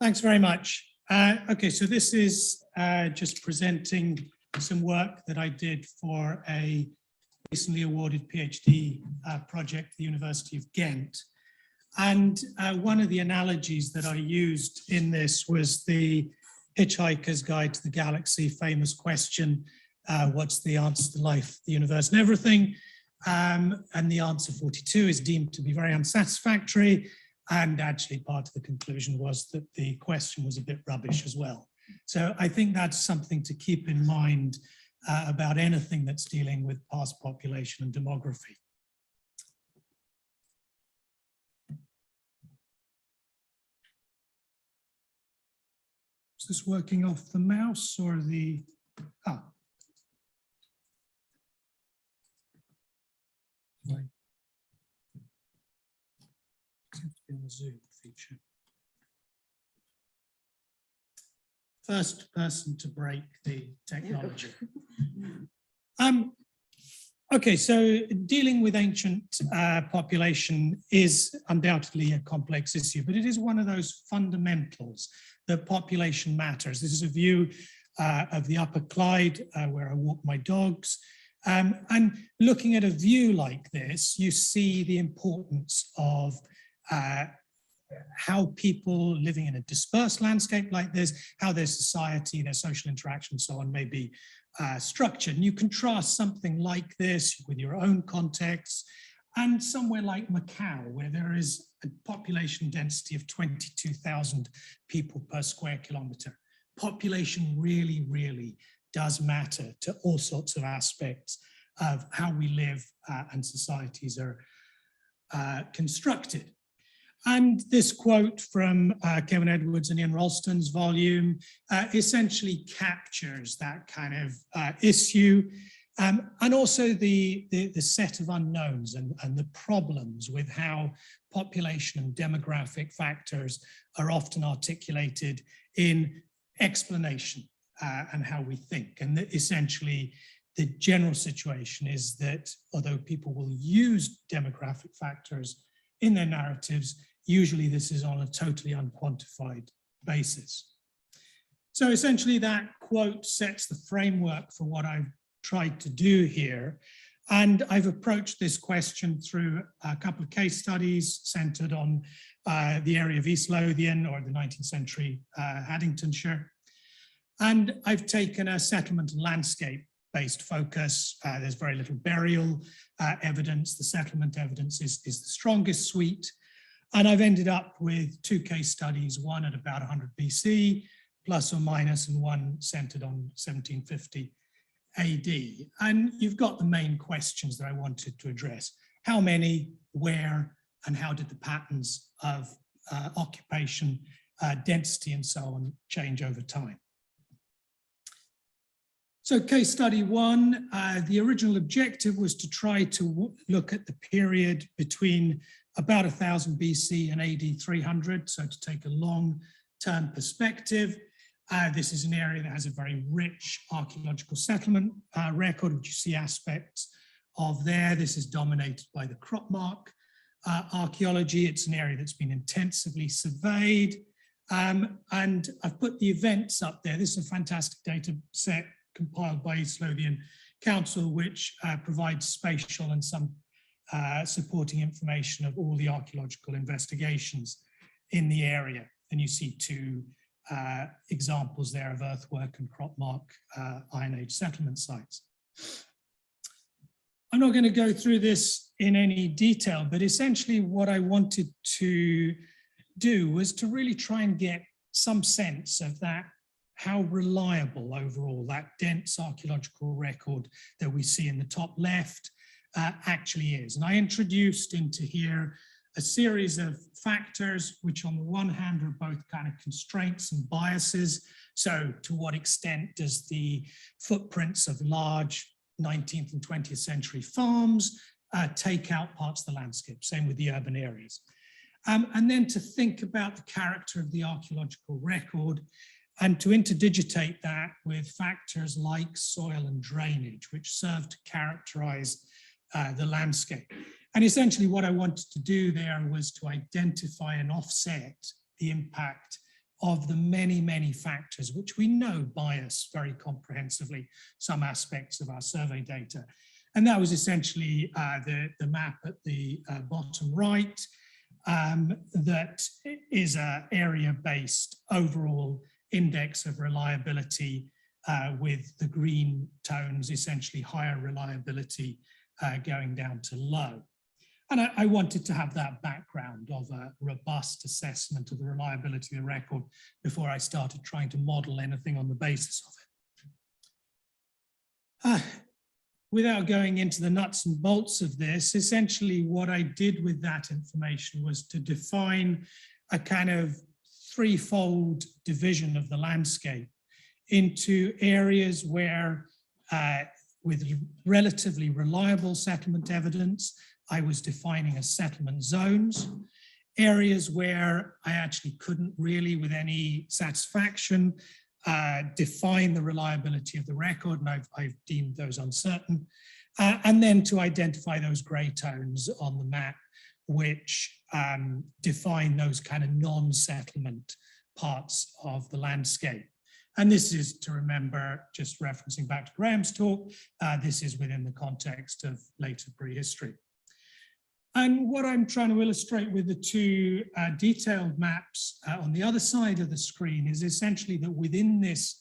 Thanks very much. Okay, so this is just presenting some work that I did for a recently awarded PhD project at the University of Ghent. And one of the analogies that I used in this was the Hitchhiker's Guide to the Galaxy famous question, what's the answer to life, the universe and everything? And the answer 42 is deemed to be very unsatisfactory. And actually part of the conclusion was that the question was a bit rubbish as well. So I think that's something to keep in mind about anything that's dealing with past population and demography. Is this working off the mouse or the, Right. Seems to be on the Zoom feature. First person to break the technology. Okay, so dealing with ancient population is undoubtedly a complex issue, but it is one of those fundamentals that population matters. This is a view of the Upper Clyde where I walk my dogs. And looking at a view like this, you see the importance of how people living in a dispersed landscape like this, how their society, their social interaction, so on, may be structured. And you contrast something like this with your own context and somewhere like Macau, where there is a population density of 22,000 people per square kilometer. Population really, really does matter to all sorts of aspects of how we live and societies are constructed. And this quote from Kevin Edwards and Ian Ralston's volume essentially captures that kind of issue, and also the set of unknowns and the problems with how population and demographic factors are often articulated in explanation and how we think. And essentially, the general situation is that although people will use demographic factors in their narratives, usually this is on a totally unquantified basis. So essentially that quote sets the framework for what I've tried to do here. And I've approached this question through a couple of case studies centered on the area of East Lothian or the 19th century Haddingtonshire. And I've taken a settlement and landscape-based focus. There's very little burial evidence. The settlement evidence is the strongest suite. And I've ended up with two case studies, one at about 100 BC, plus or minus, and one centered on 1750 AD. And you've got the main questions that I wanted to address. How many, where, and how did the patterns of occupation, density, and so on change over time? So case study one, the original objective was to try to look at the period between about 1000 BC and AD 300, so to take a long-term perspective. This is an area that has a very rich archaeological settlement record, which you see aspects of there. This is dominated by the crop mark archaeology. It's an area that's been intensively surveyed. And I've put the events up there. This is a fantastic data set compiled by East Lothian Council, which provides spatial and some supporting information of all the archaeological investigations in the area. And you see two examples there of earthwork and crop mark Iron Age settlement sites. I'm not going to go through this in any detail, but essentially what I wanted to do was to really try and get some sense of that, how reliable overall that dense archaeological record that we see in the top left actually is. And I introduced into here a series of factors, which on the one hand are both kind of constraints and biases. So to what extent does the footprints of large 19th and 20th century farms take out parts of the landscape, same with the urban areas. And then to think about the character of the archaeological record and to interdigitate that with factors like soil and drainage, which serve to characterize the landscape. And essentially what I wanted to do there was to identify and offset the impact of the many, many factors which we know bias very comprehensively some aspects of our survey data. And that was essentially the map at the bottom right. That is an area-based overall index of reliability with the green tones, essentially higher reliability going down to low. And I wanted to have that background of a robust assessment of the reliability of the record before I started trying to model anything on the basis of it. Without going into the nuts and bolts of this, essentially what I did with that information was to define a kind of threefold division of the landscape into areas where, with relatively reliable settlement evidence, I was defining as settlement zones, areas where I actually couldn't really, with any satisfaction, define the reliability of the record, and I've deemed those uncertain, and then to identify those grey tones on the map, which define those kind of non-settlement parts of the landscape. And this is, to remember, just referencing back to Graham's talk, this is within the context of later prehistory. And what I'm trying to illustrate with the two detailed maps on the other side of the screen is essentially that within this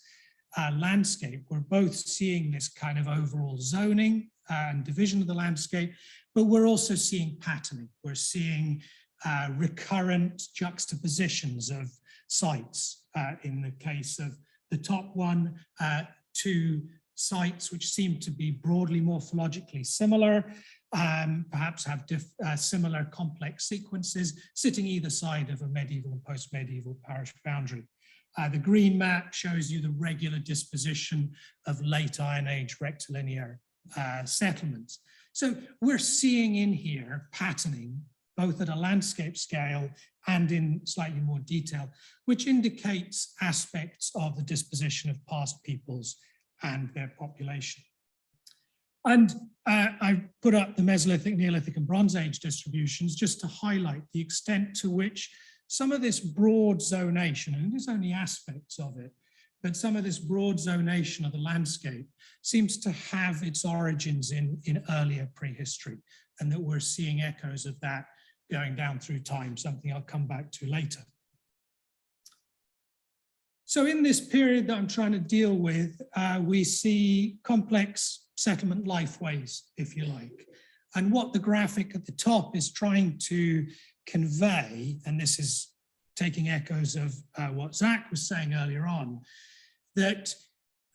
landscape, we're both seeing this kind of overall zoning and division of the landscape, but we're also seeing patterning. We're seeing recurrent juxtapositions of sites. In the case of the top one, two sites which seem to be broadly morphologically similar, perhaps have similar complex sequences sitting either side of a medieval and post-medieval parish boundary. The green map shows you the regular disposition of late Iron Age rectilinear settlements. So we're seeing in here patterning, both at a landscape scale and in slightly more detail, which indicates aspects of the disposition of past peoples and their population. And I put up the Mesolithic, Neolithic and Bronze Age distributions just to highlight the extent to which some of this broad zonation, and there's only aspects of it, but some of this broad zonation of the landscape seems to have its origins in earlier prehistory, and that we're seeing echoes of that going down through time, something I'll come back to later. So in this period that I'm trying to deal with, we see complex settlement lifeways, if you like. And what the graphic at the top is trying to convey, and this is taking echoes of what Zach was saying earlier on, that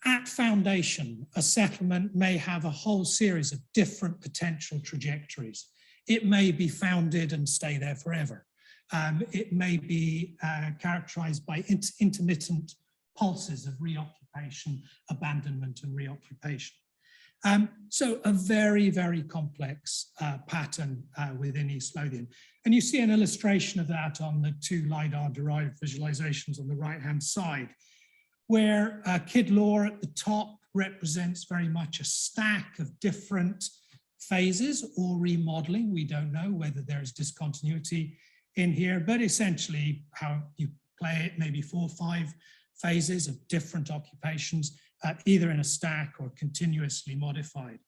at foundation, a settlement may have a whole series of different potential trajectories. It may be founded and stay there forever. It may be characterized by intermittent pulses of reoccupation, abandonment and reoccupation. So a very, very complex pattern within East Lothian. And you see an illustration of that on the two LiDAR-derived visualizations on the right-hand side, where Kidlaw at the top represents very much a stack of different phases or remodeling. We don't know whether there's discontinuity in here, but essentially how you play it, maybe 4 or 5 phases of different occupations, either in a stack or continuously modified.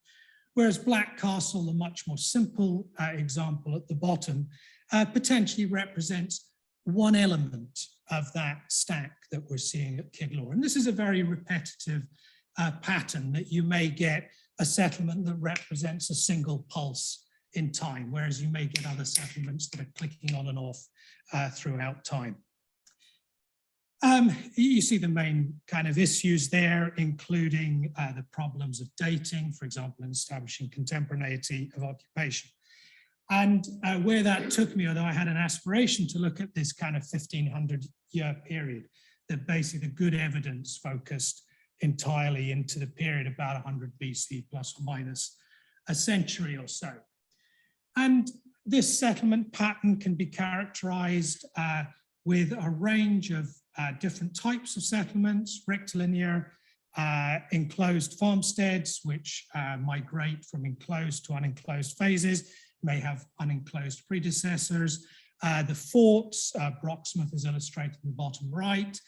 Whereas Black Castle, the much more simple example at the bottom, potentially represents one element of that stack that we're seeing at Kidlaw. And this is a very repetitive pattern, that you may get a settlement that represents a single pulse in time, whereas you may get other settlements that are clicking on and off throughout time. You see the main kind of issues there, including the problems of dating, for example, in establishing contemporaneity of occupation. And where that took me, although I had an aspiration to look at this kind of 1500-year period, that basically the good evidence focused entirely into the period about 100 BC plus or minus a century or so. And this settlement pattern can be characterized with a range of different types of settlements, rectilinear, enclosed farmsteads, which migrate from enclosed to unenclosed phases, may have unenclosed predecessors, The forts, Brocksmith is illustrated in the bottom right,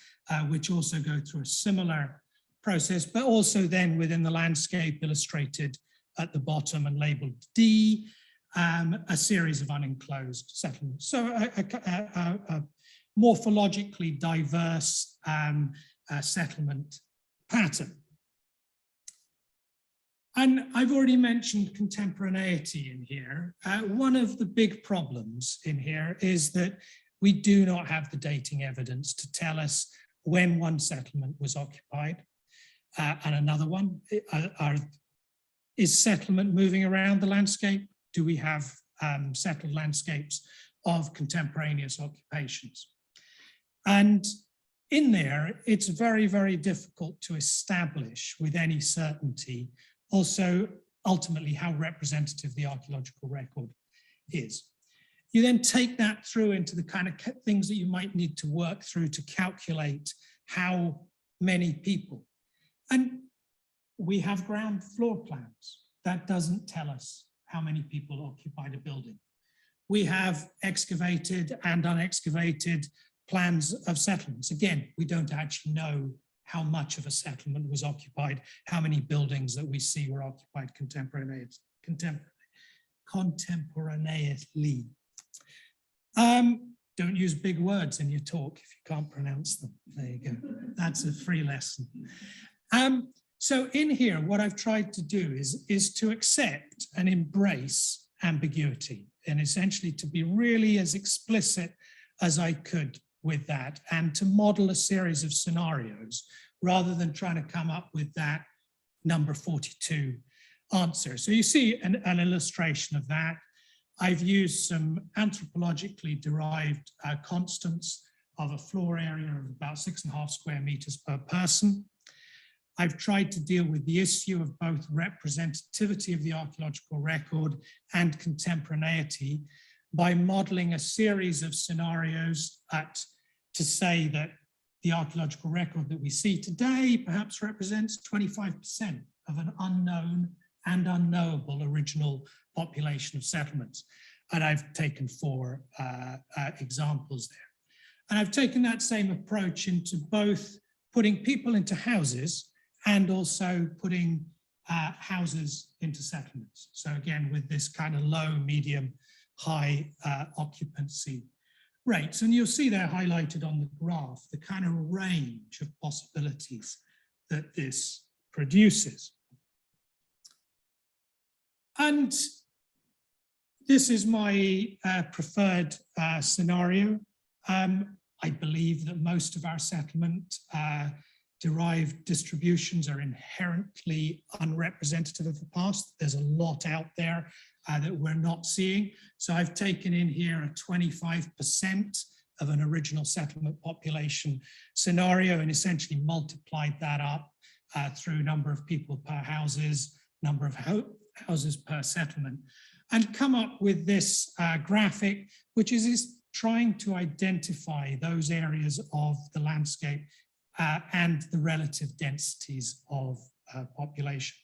which also go through a similar process, but also then within the landscape illustrated at the bottom and labeled D, a series of unenclosed settlements. So a morphologically diverse settlement pattern. And I've already mentioned contemporaneity in here. One of the big problems in here is that we do not have the dating evidence to tell us when one settlement was occupied and another one. Is settlement moving around the landscape? Do we have settled landscapes of contemporaneous occupations? And in there, it's very, very difficult to establish with any certainty also ultimately how representative the archaeological record is. You then take that through into the kind of things that you might need to work through to calculate how many people. And we have ground floor plans. That doesn't tell us how many people occupied a building. We have excavated and unexcavated plans of settlements. Again, we don't actually know how much of a settlement was occupied, how many buildings that we see were occupied contemporaneously. Don't use big words in your talk if you can't pronounce them. There you go. That's a free lesson. So in here, what I've tried to do is to accept and embrace ambiguity and essentially to be really as explicit as I could with that and to model a series of scenarios rather than trying to come up with that number 42 answer. So you see an illustration of that. I've used some anthropologically derived constants of a floor area of about 6.5 square meters per person. I've tried to deal with the issue of both representativity of the archaeological record and contemporaneity by modeling a series of scenarios to say that the archaeological record that we see today perhaps represents 25% of an unknown and unknowable original population of settlements. And I've taken 4 examples there. And I've taken that same approach into both putting people into houses and also putting houses into settlements. So again, with this kind of low, medium, high occupancy rates. And you'll see there highlighted on the graph, the kind of range of possibilities that this produces. And this is my preferred scenario. I believe that most of our settlement derived distributions are inherently unrepresentative of the past. There's a lot out there that we're not seeing. So I've taken in here a 25% of an original settlement population scenario and essentially multiplied that up through number of people per houses, number of houses per settlement, and come up with this graphic, which is trying to identify those areas of the landscape and the relative densities of population.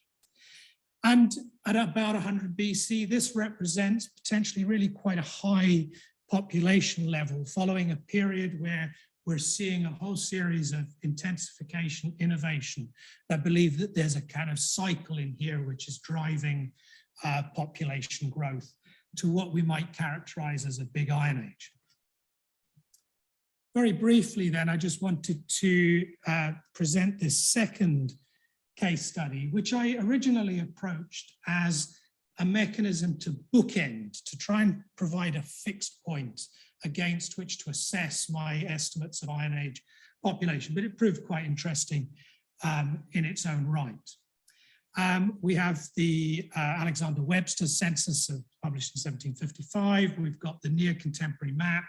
And at about 100 BC, this represents potentially really quite a high population level following a period where we're seeing a whole series of intensification, innovation. I believe that there's a kind of cycle in here which is driving population growth to what we might characterize as a big Iron Age. Very briefly then, I just wanted to present this second case study, which I originally approached as a mechanism to bookend, to try and provide a fixed point against which to assess my estimates of Iron Age population, but it proved quite interesting in its own right. We have the Alexander Webster census published in 1755. We've got the near contemporary map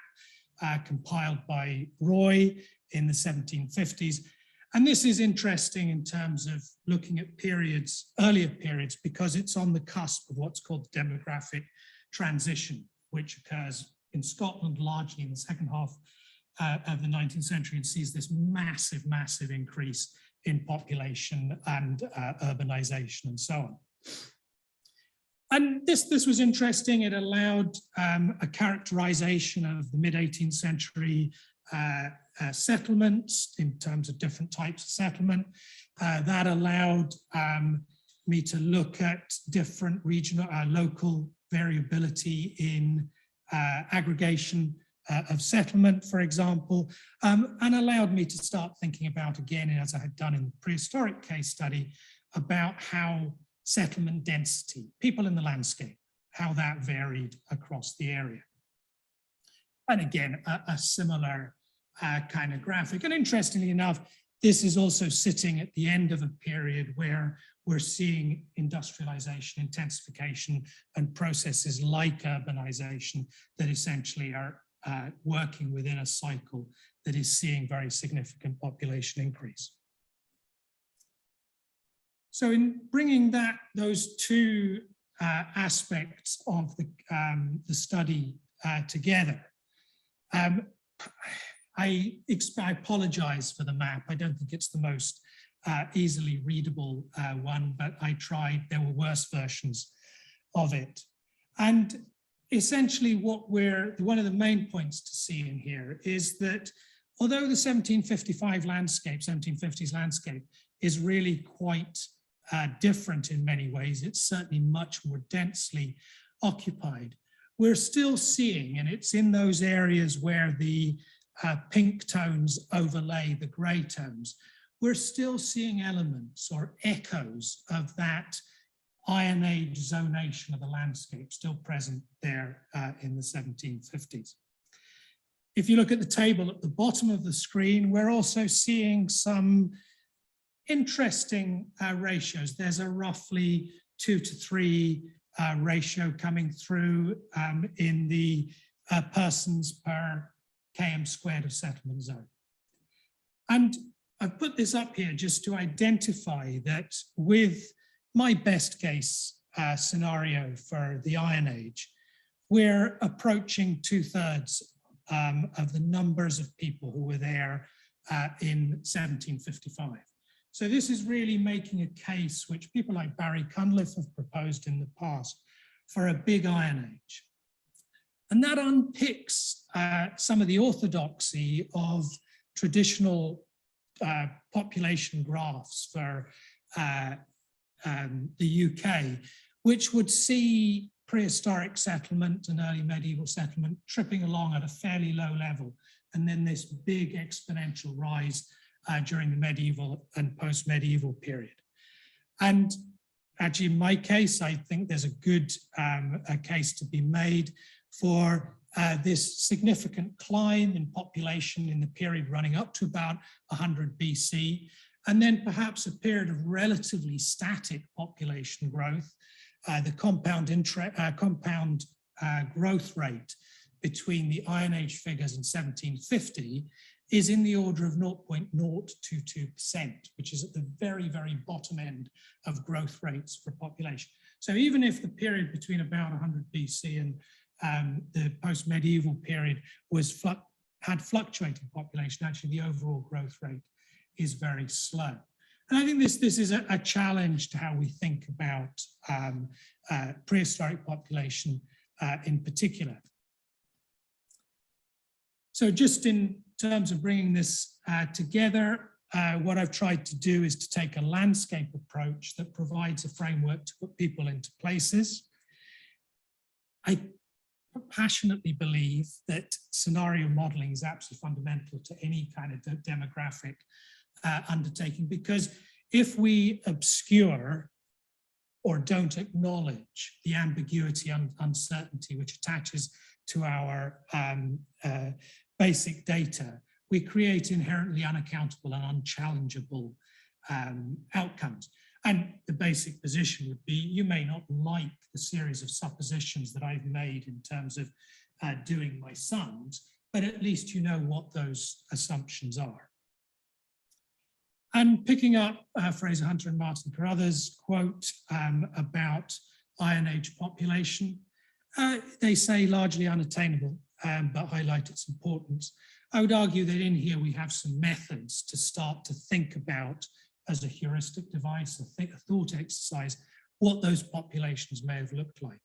compiled by Roy in the 1750s. And this is interesting in terms of looking at periods, earlier periods, because it's on the cusp of what's called the demographic transition, which occurs in Scotland largely in the second half of the 19th century and sees this massive, massive increase in population and urbanization and so on. And this was interesting. It allowed a characterization of the mid-18th century settlements in terms of different types of settlement. That allowed me to look at different regional, local variability in aggregation of settlement, for example, and allowed me to start thinking about, again, as I had done in the prehistoric case study, about how settlement density, people in the landscape, how that varied across the area. And again, a similar kind of graphic. And interestingly enough, this is also sitting at the end of a period where we're seeing industrialization, intensification, and processes like urbanization that essentially are working within a cycle that is seeing very significant population increase. So in bringing those two aspects of the study together, I apologize for the map. I don't think it's the most easily readable one, but I tried. There were worse versions of it. And essentially one of the main points to see in here is that although the 1755 landscape, 1750s landscape is really quite different in many ways, it's certainly much more densely occupied. We're still seeing, and it's in those areas where the pink tones overlay the gray tones, we're still seeing elements or echoes of that Iron Age zonation of the landscape still present there in the 1750s. If you look at the table at the bottom of the screen, we're also seeing some interesting ratios. There's a roughly 2 to 3 ratio coming through in the persons per km squared of settlement zone. And I've put this up here just to identify that with my best case scenario for the Iron Age, we're approaching 2/3 of the numbers of people who were there in 1755. So this is really making a case which people like Barry Cunliffe have proposed in the past for a big Iron Age. And that unpicks some of the orthodoxy of traditional population graphs for the UK, which would see prehistoric settlement and early medieval settlement tripping along at a fairly low level, and then this big exponential rise during the medieval and post-medieval period. And actually, in my case, I think there's a good case to be made for this significant climb in population in the period running up to about 100 BC, and then perhaps a period of relatively static population growth. The compound growth rate between the Iron Age figures in 1750 is in the order of 0.022%, which is at the very, very bottom end of growth rates for population. So even if the period between about 100 BC and the post-medieval period had fluctuating population, actually the overall growth rate is very slow. And I think this is a challenge to how we think about prehistoric population in particular. So just in terms of bringing this together, what I've tried to do is to take a landscape approach that provides a framework to put people into places. I passionately believe that scenario modeling is absolutely fundamental to any kind of demographic undertaking, because if we obscure or don't acknowledge the ambiguity and uncertainty which attaches to our basic data, we create inherently unaccountable and unchallengeable outcomes. And the basic position would be, you may not like the series of suppositions that I've made in terms of doing my sums, but at least you know what those assumptions are. And picking up Fraser Hunter and Martin Carruthers' quote about Iron Age population, they say largely unattainable, but highlight its importance. I would argue that in here we have some methods to start to think about as a heuristic device, a thought exercise, what those populations may have looked like.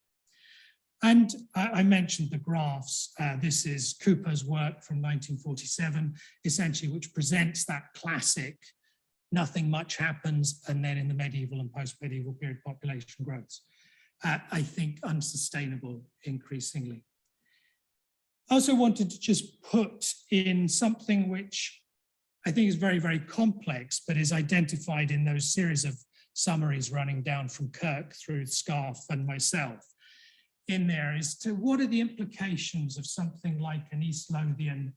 And I mentioned the graphs. This is Cooper's work from 1947, essentially, which presents that classic, nothing much happens, and then in the medieval and post-medieval period, population growths. I think unsustainable increasingly. I also wanted to just put in something which I think is very, very complex, but is identified in those series of summaries running down from Kirk through Scarf and myself. In there is to what are the implications of something like an East Lothian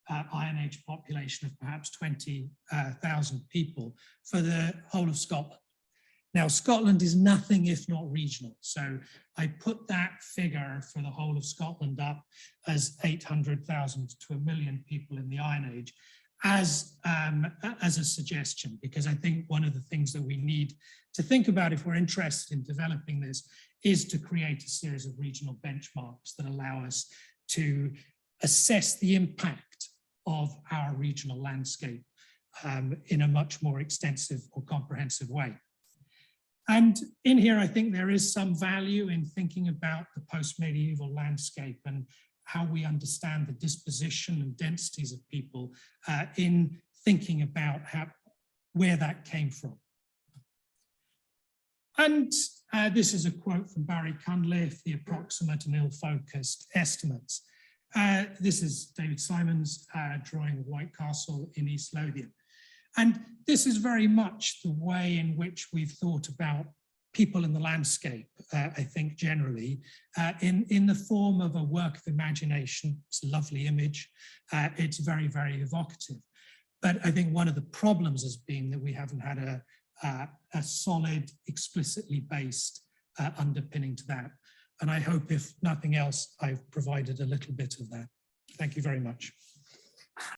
Iron Age population of perhaps 20,000 people for the whole of Scotland. Now, Scotland is nothing if not regional. So I put that figure for the whole of Scotland up as 800,000 to 1 million people in the Iron Age as a suggestion, because I think one of the things that we need to think about if we're interested in developing this is to create a series of regional benchmarks that allow us to assess the impact of our regional landscape in a much more extensive or comprehensive way. And in here, I think there is some value in thinking about the post-medieval landscape and how we understand the disposition and densities of people in thinking about where that came from. And this is a quote from Barry Cunliffe, the approximate and ill-focused estimates. This is David Simon's drawing of White Castle in East Lothian. And this is very much the way in which we've thought about people in the landscape, I think generally, in the form of a work of imagination. It's a lovely image. It's very, very evocative. But I think one of the problems has been that we haven't had a solid, explicitly based underpinning to that. And I hope, if nothing else, I've provided a little bit of that. Thank you very much.